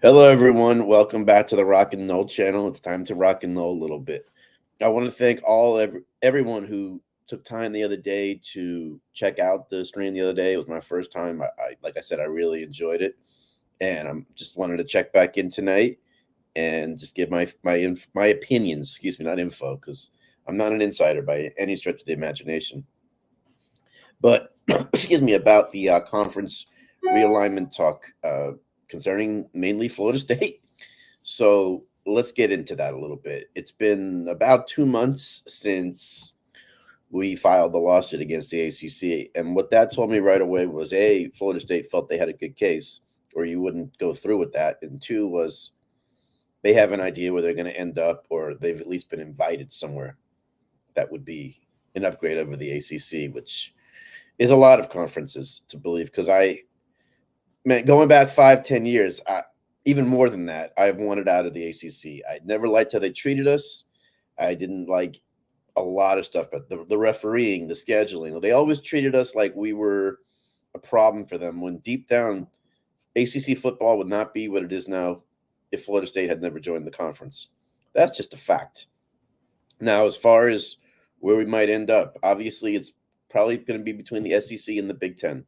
Hello, everyone. Welcome back to the Rock and Roll channel. It's time to rock and roll a little bit. I want to thank everyone who took time the other day to check out the stream the other day. It was my first time. Like I said, I really enjoyed it, and I'm just wanted to check back in tonight and just give my opinions. Excuse me, not info, because I'm not an insider by any stretch of the imagination. But excuse me about the conference realignment talk concerning mainly Florida State. So let's get into that a little bit. It's been about 2 months since we filed the lawsuit against the ACC. And what that told me right away was A, Florida State felt they had a good case, or you wouldn't go through with that. And two was they have an idea where they're going to end up, or they've at least been invited somewhere that would be an upgrade over the ACC, which is a lot of conferences to believe. Because man, going back 5, 10 years, even more than that, I've wanted out of the ACC. I never liked how they treated us. I didn't like a lot of stuff, but the refereeing, the scheduling, they always treated us like we were a problem for them. When deep down, ACC football would not be what it is now if Florida State had never joined the conference. That's just a fact. Now, as far as where we might end up, obviously, it's probably going to be between the SEC and the Big Ten.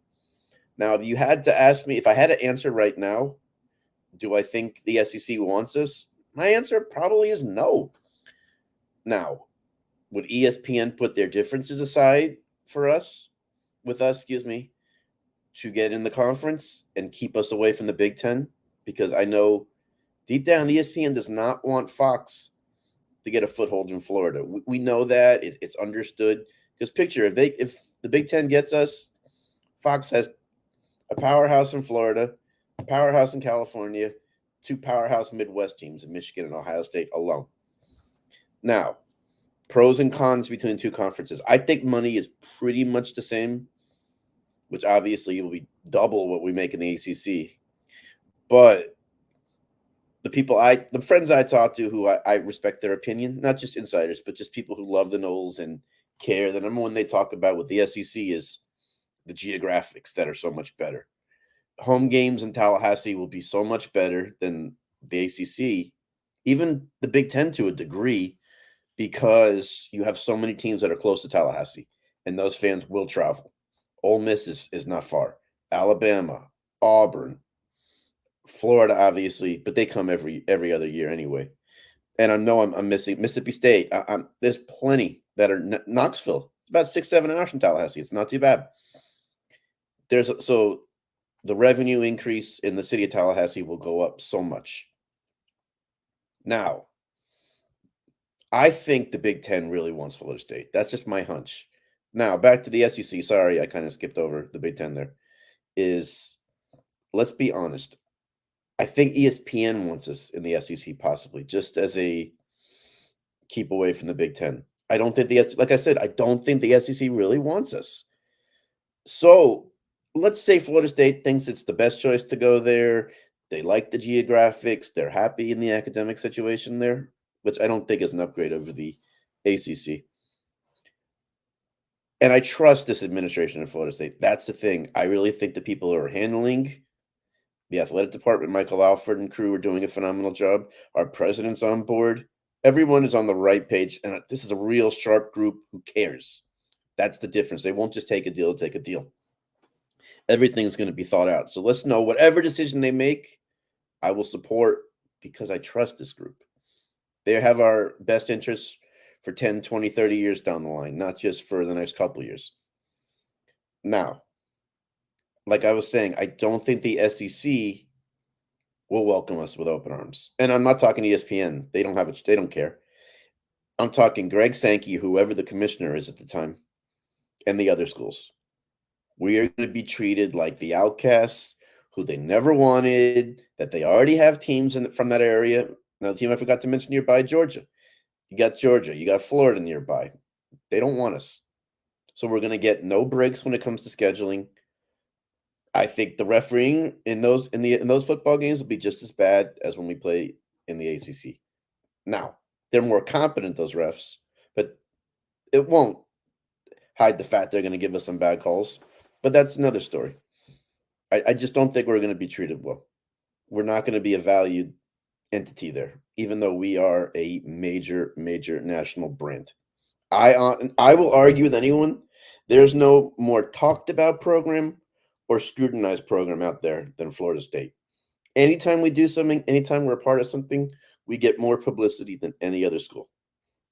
Now, if you had to ask me, if I had to answer right now, do I think the SEC wants us? My answer probably is no. Now, would ESPN put their differences aside for us, with us, excuse me, to get in the conference and keep us away from the Big Ten? Because I know deep down ESPN does not want Fox to get a foothold in Florida. We know that it's understood. Because picture if the Big Ten gets us, Fox has a powerhouse in Florida, a powerhouse in California, two powerhouse Midwest teams in Michigan and Ohio State alone. Now, pros and cons between two conferences. I think money is pretty much the same, which obviously will be double what we make in the ACC. But the friends I talk to who I respect their opinion, not just insiders, but just people who love the Noles and care. The number one they talk about with the SEC is the geographics that are so much better. Home games in Tallahassee will be so much better than the ACC, even the Big Ten to a degree, because you have so many teams that are close to Tallahassee, and those fans will travel. Ole Miss is not far. Alabama, Auburn, Florida, obviously, but they come every other year anyway. And I know I'm missing Mississippi State. There's plenty that are Knoxville. It's about 6, 7 hours from Tallahassee. It's not too bad. So the revenue increase in the city of Tallahassee will go up so much. Now, I think the Big Ten really wants Florida State. That's just my hunch. Now, back to the SEC. Sorry, I kind of skipped over the Big Ten there. Let's be honest. I think ESPN wants us in the SEC possibly, just as a keep away from the Big Ten. I don't think like I said, I don't think the SEC really wants us. So let's say Florida State thinks it's the best choice to go there. They like the geographics. They're happy in the academic situation there, which I don't think is an upgrade over the ACC. And I trust this administration in Florida State. That's the thing. I really think the people who are handling the athletic department, Michael Alford and crew, are doing a phenomenal job. Our president's on board. Everyone is on the right page. And this is a real sharp group who cares. That's the difference. They won't just take a deal. Everything's going to be thought out. So let's know whatever decision they make, I will support because I trust this group. They have our best interests for 10, 20, 30 years down the line, not just for the next couple of years. Now, like I was saying, I don't think the SEC will welcome us with open arms. And I'm not talking ESPN. They don't care. I'm talking Greg Sankey, whoever the commissioner is at the time, and the other schools. We are going to be treated like the outcasts who they never wanted, that they already have teams from that area. Now, the team I forgot to mention nearby, Georgia. You got Georgia. You got Florida nearby. They don't want us. So we're going to get no breaks when it comes to scheduling. I think the refereeing in those football games will be just as bad as when we play in the ACC. Now, they're more competent, those refs, but it won't hide the fact they're going to give us some bad calls. But that's another story. I just don't think we're going to be treated well. we're not going to be a valued entity there, even though we are a major, major national brand. I will argue with anyone. There's no more talked about program or scrutinized program out there than Florida State. Anytime we do something, anytime we're a part of something, we get more publicity than any other school.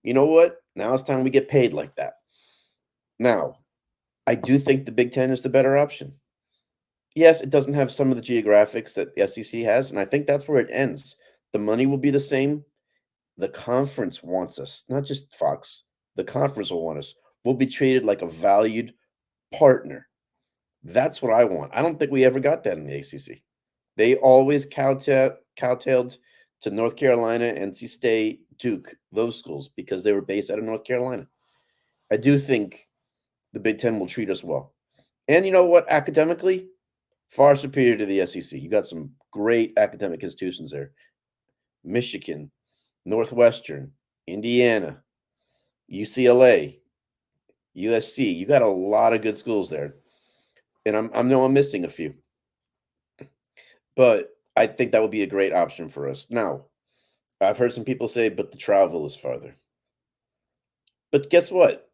You know what? Now it's time we get paid like that. Now, I do think the Big Ten is the better option. Yes, it doesn't have some of the geographics that the SEC has, and I think that's where it ends. The money will be the same. The conference wants us, not just Fox. The conference will want us. We'll be treated like a valued partner. That's what I want. I don't think we ever got that in the ACC. They always cowtailed to North Carolina, NC State, Duke, those schools, because they were based out of North Carolina. I do think the Big Ten will treat us well. And you know what? Academically, far superior to the SEC. You got some great academic institutions there. Michigan, Northwestern, Indiana, UCLA, USC. You got a lot of good schools there. And I'm missing a few. But I think that would be a great option for us. Now, I've heard some people say, but the travel is farther. But guess what?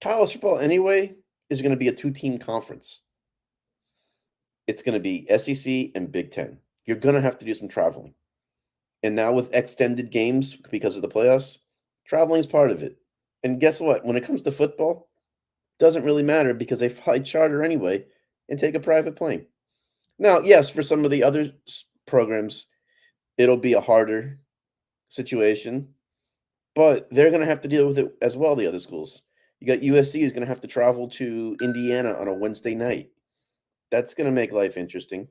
College football, anyway, is going to be a two-team conference. It's going to be SEC and Big Ten. You're going to have to do some traveling. And now with extended games because of the playoffs, traveling is part of it. And guess what? When it comes to football, it doesn't really matter because they fly charter anyway and take a private plane. Now, yes, for some of the other programs, it'll be a harder situation, but they're going to have to deal with it as well, the other schools. You got USC is going to have to travel to Indiana on a Wednesday night. That's going to make life interesting.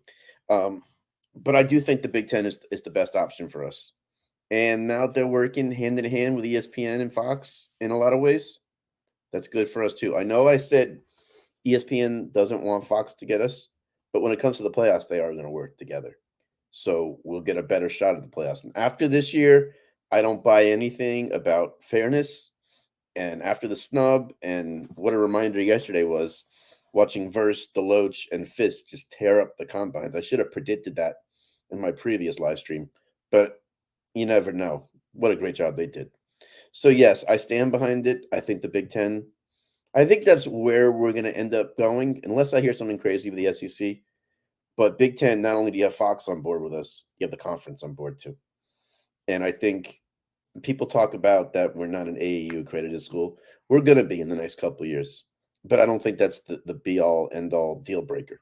But I do think the Big Ten is the best option for us. And now they're working hand in hand with ESPN and Fox in a lot of ways. That's good for us too. I know I said ESPN doesn't want Fox to get us, but when it comes to the playoffs, they are going to work together. So we'll get a better shot at the playoffs. And after this year, I don't buy anything about fairness. And after the snub, and what a reminder yesterday was watching Verse, Deloach, and Fisk just tear up the combines. I should have predicted that in my previous live stream, but you never know. What a great job they did. So, yes, I stand behind it. I think the Big Ten, I think that's where we're going to end up going, unless I hear something crazy with the SEC. But Big Ten, not only do you have Fox on board with us, you have the conference on board too. And I think people talk about that we're not an AAU accredited school. We're going to be in the next couple of years. But I don't think that's the be all end all deal breaker.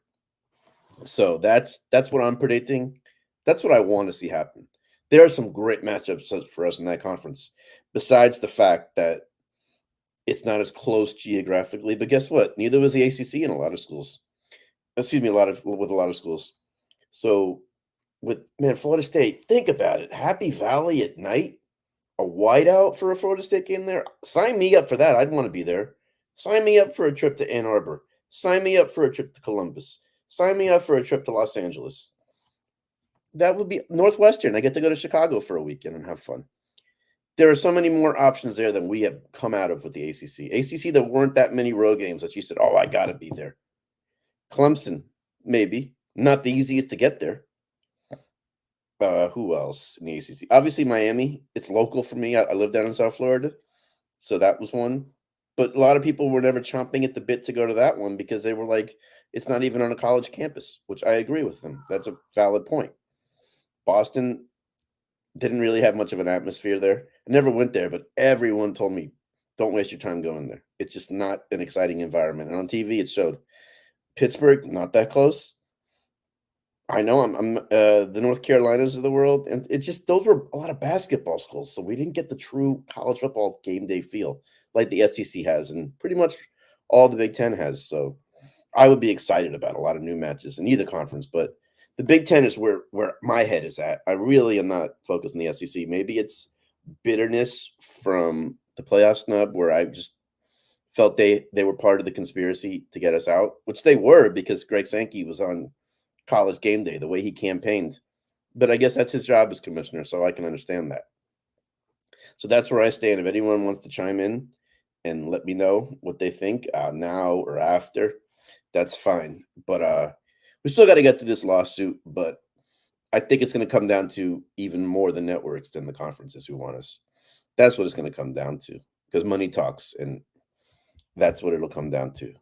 So that's what I'm predicting. That's what I want to see happen. There are some great matchups for us in that conference, besides the fact that it's not as close geographically. But guess what? Neither was the ACC in a lot of schools. Excuse me, with a lot of schools. So with Florida State, think about it. Happy Valley at night, a whiteout for a Florida State game there. Sign me up for that. I'd want to be there. Sign me up for a trip to Ann Arbor. Sign me up for a trip to Columbus. Sign me up for a trip to Los Angeles. That would be Northwestern. I get to go to Chicago for a weekend and have fun. There are so many more options there than we have come out of with the ACC. ACC, there weren't that many road games that you said, oh, I got to be there. Clemson, maybe. Not the easiest to get there. Who else in the ACC? Obviously, Miami. It's local for me. I live down in South Florida. So that was one. But a lot of people were never chomping at the bit to go to that one because they were like, it's not even on a college campus, which I agree with them. That's a valid point. Boston didn't really have much of an atmosphere there. I never went there, but everyone told me, don't waste your time going there. It's just not an exciting environment. And on TV, it showed. Pittsburgh, not that close. I know I'm the North Carolinas of the world, and it just those were a lot of basketball schools, so we didn't get the true college football game day feel like the SEC has, and pretty much all the Big Ten has. So I would be excited about a lot of new matches in either conference, but the Big Ten is where my head is at. I really am not focused on the SEC. Maybe it's bitterness from the playoff snub, where I just felt they were part of the conspiracy to get us out, which they were because Greg Sankey was on College Game Day, the way he campaigned. But I guess that's his job as commissioner, so I can understand that. So that's where I stand. If anyone wants to chime in and let me know what they think now or after, that's fine. But we still got to get to this lawsuit. But I think it's going to come down to even more the networks than the conferences who want us. That's what it's going to come down to because money talks, and that's what it'll come down to.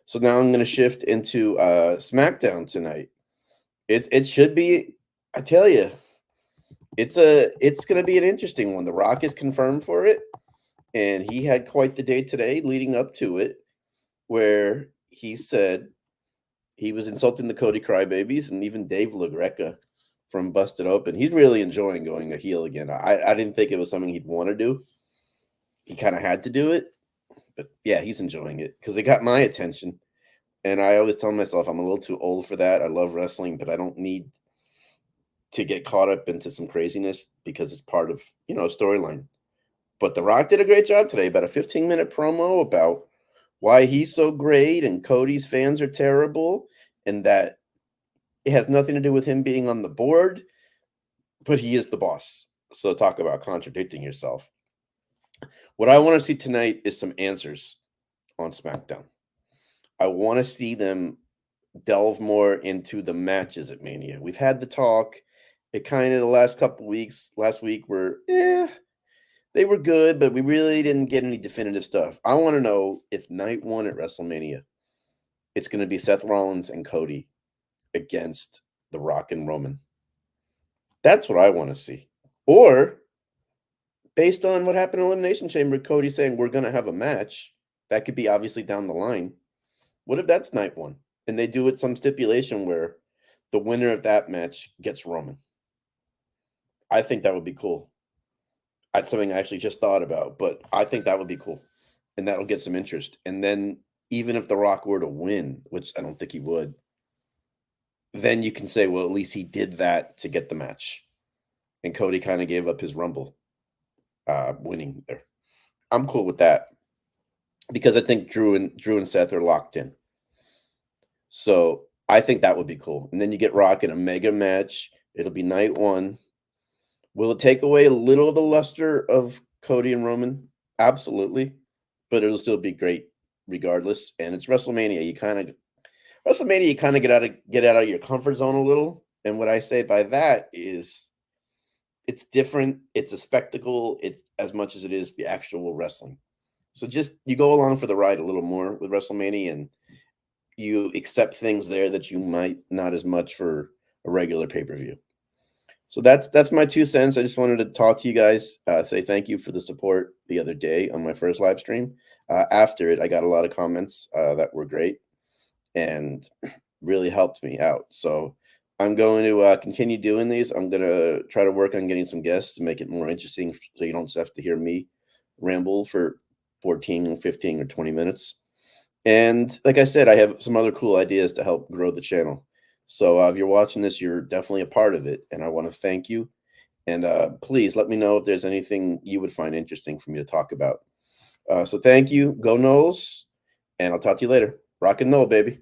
So now I'm going to shift into SmackDown tonight. It should be. I tell you, it's going to be an interesting one. The Rock is confirmed for it, and he had quite the day today, leading up to it, where he said he was insulting the Cody Crybabies and even Dave LaGreca from Busted Open. He's really enjoying going a heel again. I didn't think it was something he'd want to do. He kind of had to do it, but yeah, he's enjoying it because it got my attention. And I always tell myself I'm a little too old for that. I love wrestling, but I don't need to get caught up into some craziness because it's part of, a storyline. But The Rock did a great job today, about a 15-minute promo about why he's so great and Cody's fans are terrible and that it has nothing to do with him being on the board, but he is the boss. So talk about contradicting yourself. What I want to see tonight is some answers on SmackDown. I want to see them delve more into the matches at Mania. We've had the talk. It kind of the last couple weeks, last week were, they were good, but we really didn't get any definitive stuff. I want to know if night one at WrestleMania, it's going to be Seth Rollins and Cody against The Rock and Roman. That's what I want to see. Or, based on what happened in Elimination Chamber, Cody saying we're going to have a match, that could be obviously down the line. What if that's night one? And they do it some stipulation where the winner of that match gets Roman. I think that would be cool. That's something I actually just thought about, but I think that would be cool. And that'll get some interest. And then even if The Rock were to win, which I don't think he would, then you can say, well, at least he did that to get the match. And Cody kind of gave up his Rumble winning there. I'm cool with that because I think Drew and Seth are locked in. So I think that would be cool. And then you get Rock in a mega match. It'll be night one. Will it take away a little of the luster of Cody and Roman? Absolutely. But it'll still be great regardless. And it's WrestleMania. You kind of get out of your comfort zone a little. And what I say by that is it's different. It's a spectacle. It's as much as it is the actual wrestling. So just you go along for the ride a little more with WrestleMania and you accept things there that you might not as much for a regular pay-per-view. So that's my 2 cents. I just wanted to talk to you guys, say thank you for the support the other day on my first live stream. After it, I got a lot of comments that were great and really helped me out. So I'm going to continue doing these. I'm going to try to work on getting some guests to make it more interesting so you don't just have to hear me ramble for 14, 15, or 20 minutes. And like I said, I have some other cool ideas to help grow the channel. So if you're watching this, you're definitely a part of it. And I want to thank you. And please let me know if there's anything you would find interesting for me to talk about. So thank you. Go Noles. And I'll talk to you later. Rock and roll, baby.